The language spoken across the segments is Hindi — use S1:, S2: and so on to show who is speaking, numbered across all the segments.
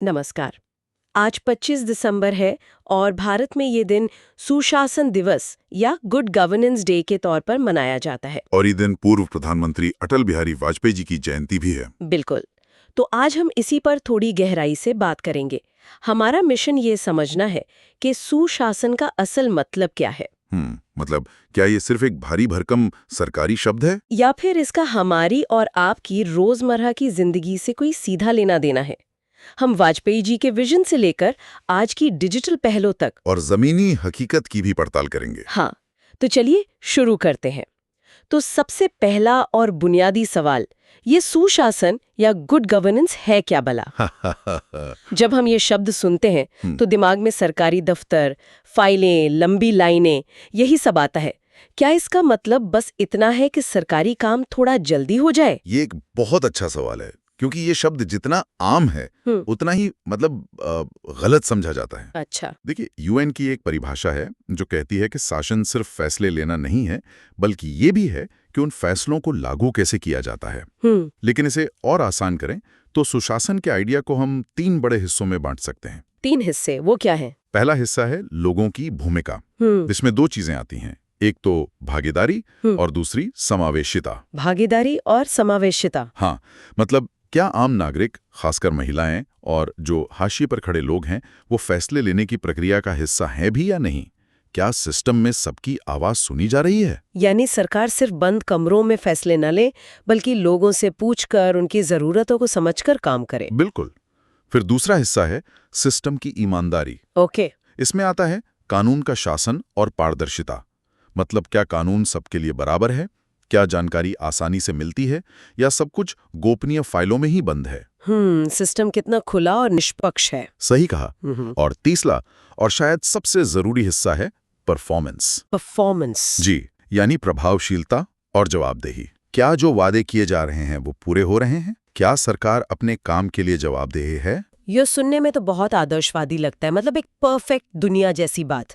S1: नमस्कार। आज 25 दिसंबर है और भारत में ये दिन सुशासन दिवस या गुड गवर्नेंस डे के तौर पर मनाया जाता है।
S2: और ये दिन पूर्व प्रधानमंत्री अटल बिहारी वाजपेयी जी की जयंती भी है।
S1: बिल्कुल। तो आज हम इसी पर थोड़ी गहराई से बात करेंगे। हमारा मिशन ये समझना है कि सुशासन का असल मतलब क्या है,
S2: मतलब क्या ये सिर्फ एक भारी भरकम सरकारी शब्द है?
S1: या फिर इसका हमारी और आपकी रोजमर्रा की जिंदगी से कोई सीधा लेना देना है। हम वाजपेयी जी के विजन से लेकर आज की डिजिटल पहलों तक।
S2: और जमीनी हकीकत की भी पड़ताल करेंगे।
S1: हाँ, तो चलिए शुरू करते हैं। तो सबसे पहला और बुनियादी सवाल, ये सुशासन या गुड गवर्नेंस है क्या भला? जब हम ये शब्द सुनते हैं तो दिमाग में सरकारी दफ्तर, फाइलें, लंबी लाइनें, यही सब आता है। क्या इसका मतलब बस इतना है कि सरकारी काम थोड़ा जल्दी हो जाए?
S2: ये एक बहुत अच्छा सवाल है, क्योंकि ये शब्द जितना आम है उतना ही गलत समझा जाता है।
S1: अच्छा।
S2: देखिए, यूएन की एक परिभाषा है जो कहती है कि शासन सिर्फ फैसले लेना नहीं है, बल्कि ये भी है कि उन फैसलों को लागू कैसे किया जाता है। लेकिन इसे और आसान करें तो सुशासन के आइडिया को हम 3 बड़े हिस्सों में बांट सकते हैं।
S1: 3 हिस्से, वो क्या है?
S2: पहला हिस्सा है लोगों की भूमिका, जिसमें 2 चीजें आती हैं, एक तो भागीदारी और दूसरी समावेशिता।
S1: भागीदारी और समावेशिता।
S2: हाँ, मतलब क्या आम नागरिक, खासकर महिलाएं और जो हाशिए पर खड़े लोग हैं, वो फैसले लेने की प्रक्रिया का हिस्सा हैं भी या नहीं? क्या सिस्टम में सबकी आवाज सुनी जा रही है?
S1: यानी सरकार सिर्फ बंद कमरों में फैसले न ले, बल्कि लोगों से पूछकर, उनकी जरूरतों को समझकर काम करे।
S2: बिल्कुल। फिर दूसरा हिस्सा है सिस्टम की ईमानदारी।
S1: ओके।
S2: इसमें आता है कानून का शासन और पारदर्शिता। मतलब क्या कानून सबके लिए बराबर है? क्या जानकारी आसानी से मिलती है या सब कुछ गोपनीय फाइलों में ही बंद है?
S1: सिस्टम कितना खुला और निष्पक्ष है।
S2: सही कहा। और तीसरा और शायद सबसे जरूरी हिस्सा है परफॉर्मेंस।
S1: परफॉर्मेंस।
S2: जी, यानी प्रभावशीलता और जवाबदेही। क्या जो वादे किए जा रहे हैं वो पूरे हो रहे हैं? क्या सरकार अपने काम के लिए जवाबदेह है?
S1: यह सुनने में तो बहुत आदर्शवादी लगता है, मतलब एक परफेक्ट दुनिया जैसी बात।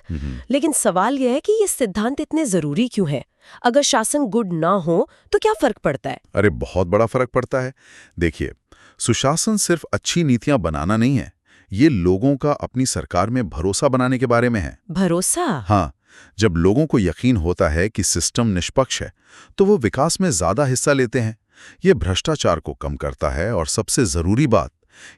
S1: लेकिन सवाल यह है कि ये सिद्धांत इतने जरूरी क्यों है? अगर शासन गुड ना हो तो क्या फर्क पड़ता है?
S2: अरे बहुत बड़ा फर्क पड़ता है। देखिए, सुशासन सिर्फ अच्छी नीतियां बनाना नहीं है, ये लोगों का अपनी सरकार में भरोसा बनाने के बारे में है।
S1: भरोसा?
S2: हाँ, जब लोगों को यकीन होता है कि सिस्टम निष्पक्ष है, तो वो विकास में ज्यादा हिस्सा लेते हैं। ये भ्रष्टाचार को कम करता है और सबसे जरूरी बात,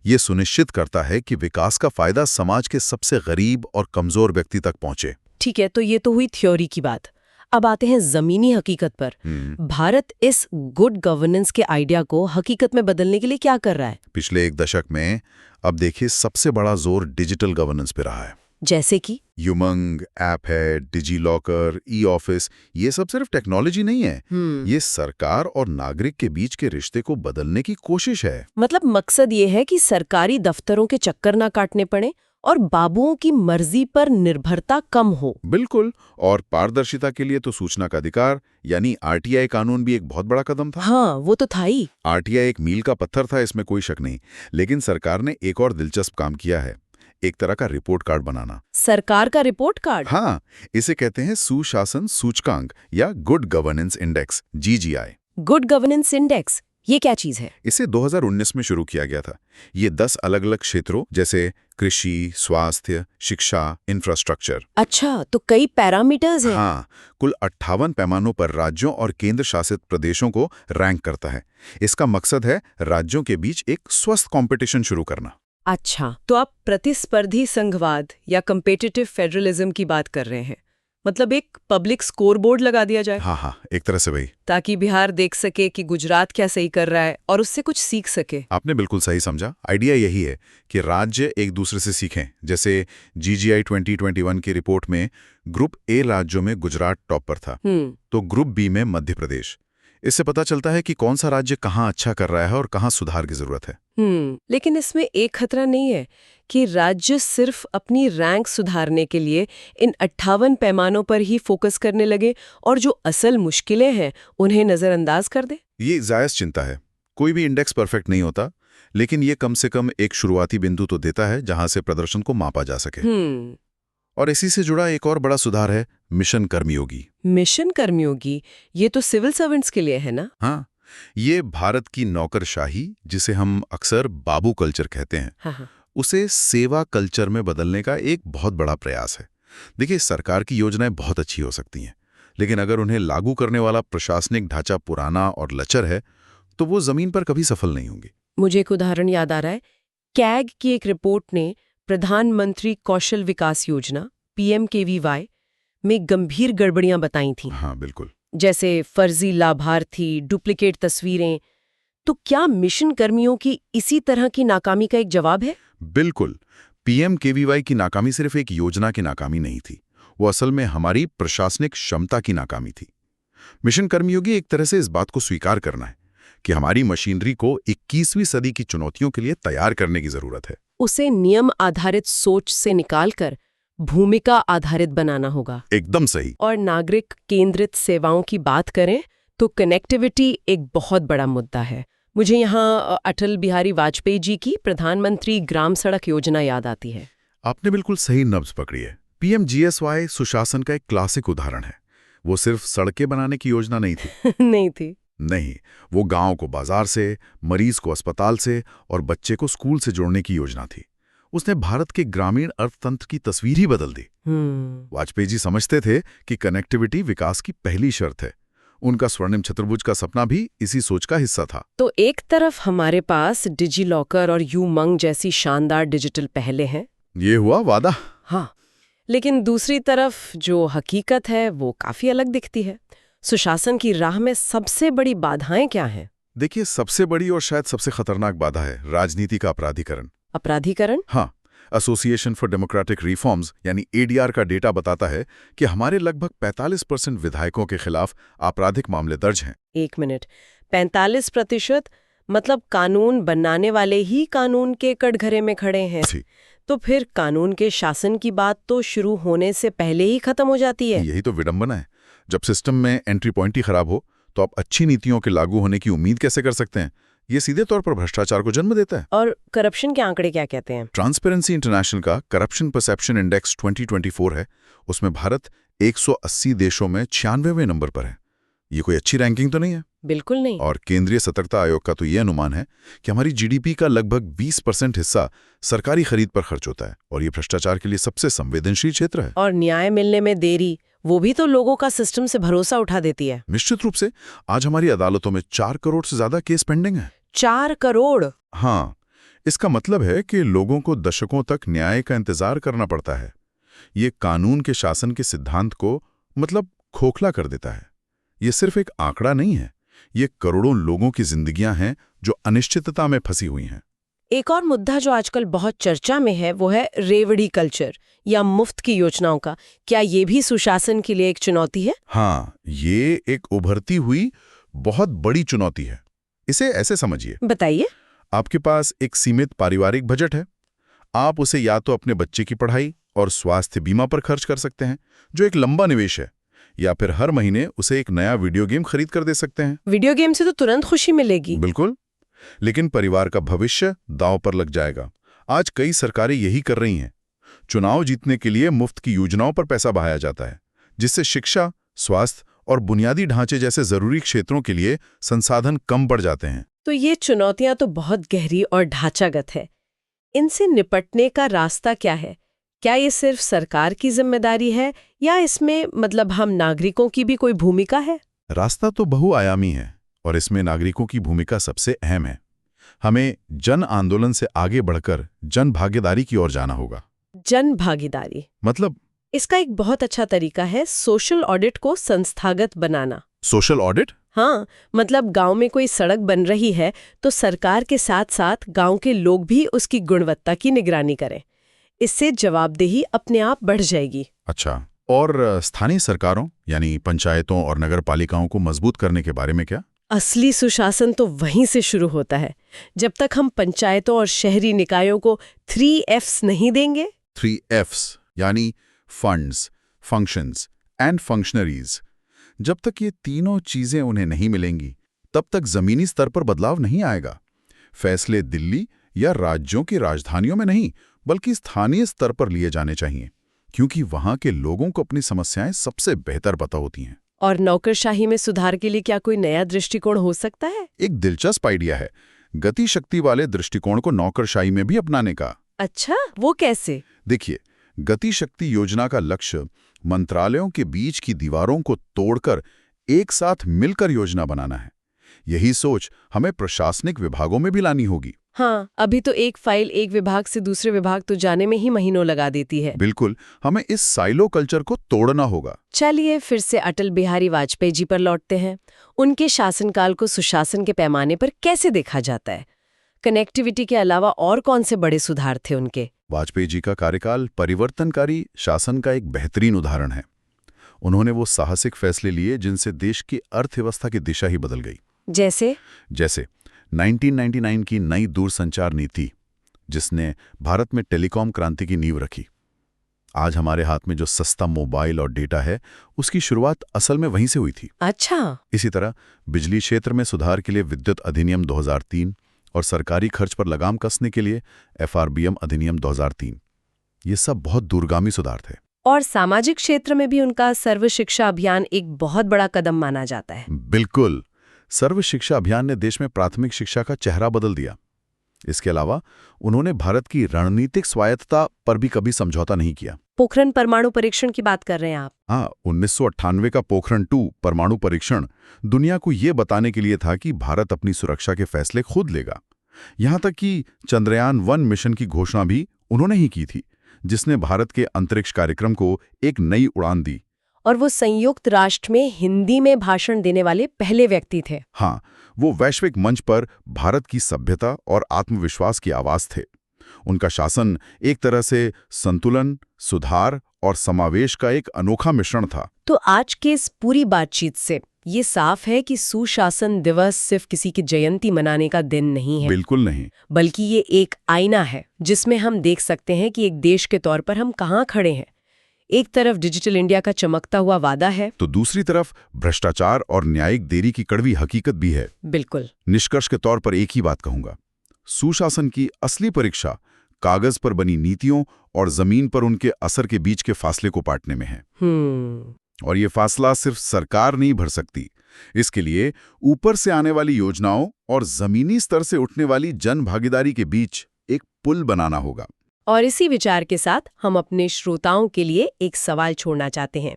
S2: ये सुनिश्चित करता है कि विकास का फायदा समाज के सबसे गरीब और कमजोर व्यक्ति तक पहुंचे।
S1: ठीक है, तो ये तो हुई थ्योरी की बात। अब आते हैं जमीनी हकीकत पर। भारत इस गुड गवर्नेंस के आइडिया को हकीकत में बदलने के लिए क्या कर रहा है?
S2: पिछले 1 दशक में अब देखिए सबसे बड़ा जोर डिजिटल गवर्नेंस पे रहा है।
S1: जैसे कि
S2: युमंग ऐप है, डिजी लॉकर, ई ऑफिस, ये सब सिर्फ टेक्नोलॉजी नहीं है, ये सरकार और नागरिक के बीच के रिश्ते को बदलने की कोशिश है।
S1: मतलब मकसद ये है कि सरकारी दफ्तरों के चक्कर ना काटने पड़े और बाबुओं की मर्जी पर निर्भरता कम हो।
S2: बिल्कुल। और पारदर्शिता के लिए तो सूचना का अधिकार यानी आरटीआई कानून भी एक बहुत बड़ा कदम था।
S1: हाँ, वो तो था ही।
S2: आरटीआई एक मील का पत्थर था, इसमें कोई शक नहीं। लेकिन सरकार ने एक और दिलचस्प काम किया है, एक तरह का रिपोर्ट कार्ड बनाना।
S1: सरकार का रिपोर्ट कार्ड?
S2: हाँ, इसे कहते हैं सुशासन सूचकांक या good governance index, GGI।
S1: Good governance index, ये क्या चीज है?
S2: इसे 2019 में शुरू किया गया था। ये 10 अलग-अलग क्षेत्रों जैसे कृषि, स्वास्थ्य, शिक्षा, इंफ्रास्ट्रक्चर।
S1: अच्छा, तो कई पैरामीटर्स हैं।
S2: हाँ, कुल 58 पैमानों पर राज्यों और केंद्र शासित प्रदेशों को रैंक करता है। इसका मकसद है राज्यों के बीच एक स्वस्थ कंपटीशन शुरू करना।
S1: अच्छा, तो आप प्रतिस्पर्धी संघवाद या कम्पिटिटिव फेडरलिज्म की बात कर रहे हैं। मतलब एक पब्लिक स्कोर बोर्ड लगा दिया जाए।
S2: हाँ, एक तरह से वही।
S1: ताकि बिहार देख सके कि गुजरात क्या सही कर रहा है और उससे कुछ सीख सके।
S2: आपने बिल्कुल सही समझा। आइडिया यही है कि राज्य एक दूसरे से सीखें। जैसे GGI 2021 की रिपोर्ट में ग्रुप ए राज्यों में गुजरात टॉप पर था, तो ग्रुप बी में मध्य प्रदेश। इससे पता चलता है कि कौन सा राज्य कहाँ अच्छा कर रहा है और कहाँ सुधार की जरूरत है।
S1: लेकिन इसमें एक खतरा नहीं है कि राज्य सिर्फ अपनी रैंक सुधारने के लिए इन 58 पैमानों पर ही फोकस करने लगे और जो असल मुश्किलें हैं उन्हें नजरअंदाज कर दे?
S2: ये जायज चिंता है। कोई भी इंडेक्स परफेक्ट नहीं होता, लेकिन ये कम से कम एक शुरुआती बिंदु तो देता है जहां से प्रदर्शन को मापा जा सके। और इसी से जुड़ा एक और बड़ा सुधार है मिशन कर्मयोगी।
S1: मिशन कर्मयोगी, ये तो सिविल सर्वेंट्स के लिए है ना?
S2: हाँ, ये भारत की नौकरशाही, जिसे हम अक्सर बाबू कल्चर कहते हैं, उसे सेवा कल्चर में बदलने का एक बहुत बड़ा प्रयास है। देखिए, सरकार की योजनाएं बहुत अच्छी हो सकती हैं, लेकिन अगर उन्हें लागू करने वाला प्रशासनिक ढांचा पुराना और लचर है, तो वो जमीन पर कभी सफल नहीं होंगी।
S1: मुझे एक उदाहरण याद आ रहा है। कैग की एक रिपोर्ट ने प्रधानमंत्री कौशल विकास योजना PMKVY में गंभीर गड़बड़ियां बताई थीं।
S2: हाँ, बिल्कुल।
S1: जैसे फर्जी लाभार्थी, डुप्लीकेट तस्वीरें। तो क्या मिशन कर्मियों की इसी तरह की नाकामी का एक जवाब है?
S2: बिल्कुल। PMKVY की नाकामी सिर्फ एक योजना की नाकामी नहीं थी, वो असल में हमारी प्रशासनिक क्षमता की नाकामी थी। मिशन कर्मियों की एक तरह से इस बात को स्वीकार करना है कि हमारी मशीनरी को 21वीं सदी की चुनौतियों के लिए तैयार करने की जरूरत है।
S1: उसे नियम आधारित सोच से निकालकर भूमिका आधारित बनाना होगा।
S2: एकदम सही।
S1: और नागरिक केंद्रित सेवाओं की बात करें तो कनेक्टिविटी एक बहुत बड़ा मुद्दा है। मुझे यहाँ अटल बिहारी वाजपेयी जी की प्रधानमंत्री ग्राम सड़क योजना याद आती है।
S2: आपने बिल्कुल सही नब्ज पकड़ी है। PMGSY सुशासन का एक क्लासिक उदाहरण है। वो सिर्फ सड़कें बनाने की योजना नहीं थी।
S1: नहीं थी।
S2: नहीं, वो गांव को बाजार से, मरीज को अस्पताल से और बच्चे को स्कूल से जोड़ने की योजना थी। उसने भारत के ग्रामीण अर्थतंत्र की तस्वीर ही बदल दी। वाजपेयी जी समझते थे कि कनेक्टिविटी विकास की पहली शर्त है। उनका स्वर्णिम चतुर्भुज का सपना भी इसी सोच का हिस्सा था।
S1: तो एक तरफ हमारे पास डिजिलॉकर और यूमंग जैसी शानदार डिजिटल पहलें हैं।
S2: ये हुआ वादा।
S1: हाँ, लेकिन दूसरी तरफ जो हकीकत है वो काफी अलग दिखती है। सुशासन की राह में सबसे बड़ी बाधाएं क्या हैं?
S2: देखिए, सबसे बड़ी और शायद सबसे खतरनाक बाधा है राजनीति का अपराधीकरण।
S1: अपराधीकरण?
S2: हाँ, एसोसिएशन फॉर डेमोक्रेटिक रिफॉर्म्स यानी ADR का डेटा बताता है कि हमारे लगभग 45% विधायकों के खिलाफ आपराधिक मामले दर्ज हैं।
S1: 1 मिनट, 45%? मतलब कानून बनाने वाले ही कानून के कटघरे में खड़े हैं। तो फिर कानून के शासन की बात तो शुरू होने से पहले ही खत्म हो जाती है।
S2: यही तो विडंबना है। जब सिस्टम में एंट्री पॉइंट ही खराब हो तो आप अच्छी नीतियों के लागू होने की उम्मीद कैसे कर सकते हैं? ये सीधे तौर पर भ्रष्टाचार को जन्म देता है।
S1: और करप्शन के आंकड़े क्या कहते हैं?
S2: ट्रांसपेरेंसी इंटरनेशनल का करप्शन परसेप्शन इंडेक्स 2024 है। उसमें भारत 180 देशों में 96वें नंबर पर है। ये कोई अच्छी रैंकिंग तो नहीं है?
S1: बिल्कुल नहीं।
S2: और केंद्रीय सतर्कता आयोग का तो ये अनुमान है कि हमारी GDP का लगभग 20% हिस्सा सरकारी खरीद पर खर्च होता है, और ये भ्रष्टाचार के लिए सबसे संवेदनशील क्षेत्र है।
S1: और न्याय मिलने में देरी, वो भी तो लोगों का सिस्टम से भरोसा उठा देती है।
S2: निश्चित रूप से। आज हमारी अदालतों में 4 करोड़ से ज्यादा केस पेंडिंग है।
S1: 4 करोड़?
S2: हाँ, इसका मतलब है कि लोगों को दशकों तक न्याय का इंतजार करना पड़ता है। ये कानून के शासन के सिद्धांत को खोखला कर देता है। ये सिर्फ एक आंकड़ा नहीं है, ये करोड़ों लोगों की जिंदगियां हैं जो अनिश्चितता में फंसी हुई हैं।
S1: एक और मुद्दा जो आजकल बहुत चर्चा में है वो है रेवड़ी कल्चर या मुफ्त की योजनाओं का। क्या ये भी सुशासन के लिए एक चुनौती है?
S2: हाँ, ये एक उभरती हुई बहुत बड़ी चुनौती है। इसे ऐसे समझिए।
S1: बताइए।
S2: आपके पास एक सीमित पारिवारिक बजट है। आप उसे या तो अपने बच्चे की पढ़ाई और स्वास्थ्य बीमा पर खर्च कर सकते हैं, जो एक लंबा निवेश है, या फिर हर महीने उसे एक नया वीडियो गेम खरीद कर दे सकते हैं।
S1: वीडियो गेम से तो तुरंत खुशी मिलेगी।
S2: बिल्कुल, लेकिन परिवार का भविष्य दांव पर लग जाएगा। आज कई सरकारें यही कर रही हैं। चुनाव जीतने के लिए मुफ्त की योजनाओं पर पैसा बहाया जाता है, जिससे शिक्षा, स्वास्थ्य और बुनियादी ढांचे जैसे जरूरी क्षेत्रों के लिए संसाधन कम पड़ जाते हैं।
S1: तो ये चुनौतियां तो बहुत गहरी और ढांचागत है। इनसे निपटने का रास्ता क्या है? क्या ये सिर्फ सरकार की जिम्मेदारी है या इसमें हम नागरिकों की भी कोई भूमिका है?
S2: रास्ता तो बहुआयामी है और इसमें नागरिकों की भूमिका सबसे अहम है। हमें जन आंदोलन से आगे बढ़कर जन भागीदारी की ओर जाना होगा।
S1: जन भागीदारी इसका एक बहुत अच्छा तरीका है सोशल ऑडिट को संस्थागत बनाना।
S2: Social audit?
S1: हाँ, गांव में कोई सड़क बन रही है तो सरकार के साथ साथ गांव के लोग भी उसकी गुणवत्ता की निगरानी करें। इससे जवाबदेही अपने आप बढ़ जाएगी।
S2: अच्छा, और स्थानीय सरकारों यानी पंचायतों और नगरपालिकाओं को मजबूत करने के बारे में क्या?
S1: असली सुशासन तो वहीं से शुरू होता है। जब तक हम पंचायतों और शहरी निकायों को 3 Fs नहीं देंगे।
S2: 3 Fs यानी फंड्स, फंक्शंस एंड फंक्शनरीज। जब तक ये तीनों चीजें उन्हें नहीं मिलेंगी, तब तक जमीनी स्तर पर बदलाव नहीं आएगा। फैसले दिल्ली या राज्यों की राजधानियों में नहीं, बल्कि स्थानीय स्तर पर लिए जाने चाहिए, क्योंकि वहां के लोगों को अपनी समस्याएं सबसे बेहतर पता होती हैं।
S1: और नौकरशाही में सुधार के लिए क्या कोई नया दृष्टिकोण हो सकता है?
S2: एक दिलचस्प आइडिया है, गति शक्ति वाले दृष्टिकोण को नौकरशाही में भी अपनाने का।
S1: अच्छा, वो कैसे?
S2: देखिए, गति शक्ति योजना का लक्ष्य मंत्रालयों के बीच की दीवारों को तोड़कर एक साथ मिलकर योजना बनाना है। यही सोच हमें प्रशासनिक विभागों में भी लानी होगी।
S1: हाँ, अभी तो एक फाइल एक विभाग से दूसरे विभाग तो जाने में ही महीनों लगा देती है।
S2: बिल्कुल, हमें इस साइलो कल्चर को तोड़ना होगा।
S1: चलिए फिर से अटल बिहारी वाजपेयी जी पर लौटते हैं। उनके शासनकाल को सुशासन के पैमाने पर कैसे देखा जाता है? कनेक्टिविटी के अलावा और कौन से बड़े सुधार थे उनके?
S2: वाजपेयी जी का कार्यकाल परिवर्तनकारी शासन का एक बेहतरीन उदाहरण है। उन्होंने वो साहसिक फैसले लिए जिनसे देश की अर्थव्यवस्था की दिशा ही बदल गई। जैसे 1999 की नई दूरसंचार नीति, जिसने भारत में टेलीकॉम क्रांति की नींव रखी। आज हमारे हाथ में जो सस्ता मोबाइल और डेटा है, उसकी शुरुआत असल में वहीं से हुई थी।
S1: अच्छा।
S2: इसी तरह बिजली क्षेत्र में सुधार के लिए विद्युत अधिनियम 2003 और सरकारी खर्च पर लगाम कसने के लिए FRBM अधिनियम 2003। ये सब बहुत दूरगामी सुधार थे।
S1: और सामाजिक क्षेत्र में भी उनका सर्व शिक्षा अभियान एक बहुत बड़ा कदम माना जाता है।
S2: बिल्कुल, सर्व शिक्षा अभियान ने देश में प्राथमिक शिक्षा का चेहरा बदल दिया। इसके अलावा उन्होंने भारत की रणनीतिक स्वायत्तता पर भी कभी समझौता नहीं किया।
S1: पोखरण परमाणु परीक्षण की बात कर रहे हैं आप?
S2: हाँ, 1998 का पोखरण 2 परमाणु परीक्षण दुनिया को ये बताने के लिए था कि भारत अपनी सुरक्षा के फैसले खुद लेगा। यहाँ तक कि चंद्रयान 1 मिशन की घोषणा भी उन्होंने ही की थी, जिसने भारत के अंतरिक्ष कार्यक्रम को एक नई उड़ान दी।
S1: और वो संयुक्त राष्ट्र में हिंदी में भाषण देने वाले पहले व्यक्ति थे।
S2: हाँ, वो वैश्विक मंच पर भारत की सभ्यता और आत्मविश्वास की आवाज थे। उनका शासन एक तरह से संतुलन, सुधार और समावेश का एक अनोखा मिश्रण था।
S1: तो आज के इस पूरी बातचीत से ये साफ है कि सुशासन दिवस सिर्फ किसी की जयंती मनाने का दिन नहीं है।
S2: बिल्कुल नहीं,
S1: बल्कि ये एक आईना है जिसमें हम देख सकते हैं कि एक देश के तौर पर हम कहाँ खड़े हैं। एक तरफ डिजिटल इंडिया का चमकता हुआ वादा है,
S2: तो दूसरी तरफ भ्रष्टाचार और न्यायिक देरी की कड़वी हकीकत भी है।
S1: बिल्कुल।
S2: निष्कर्ष के तौर पर एक ही बात कहूंगा, सुशासन की असली परीक्षा कागज पर बनी नीतियों और जमीन पर उनके असर के बीच के फासले को पाटने में है। और ये फासला सिर्फ सरकार नहीं भर सकती। इसके लिए ऊपर से आने वाली योजनाओं और जमीनी स्तर से उठने वाली जन भागीदारी के बीच एक पुल बनाना होगा।
S1: और इसी विचार के साथ हम अपने श्रोताओं के लिए एक सवाल छोड़ना चाहते हैं।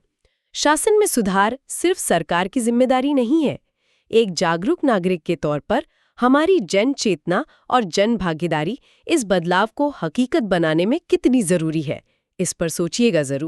S1: शासन में सुधार सिर्फ सरकार की जिम्मेदारी नहीं है। एक जागरूक नागरिक के तौर पर हमारी जन चेतना और जन भागीदारी इस बदलाव को हकीकत बनाने में कितनी जरूरी है, इस पर सोचिएगा जरूर।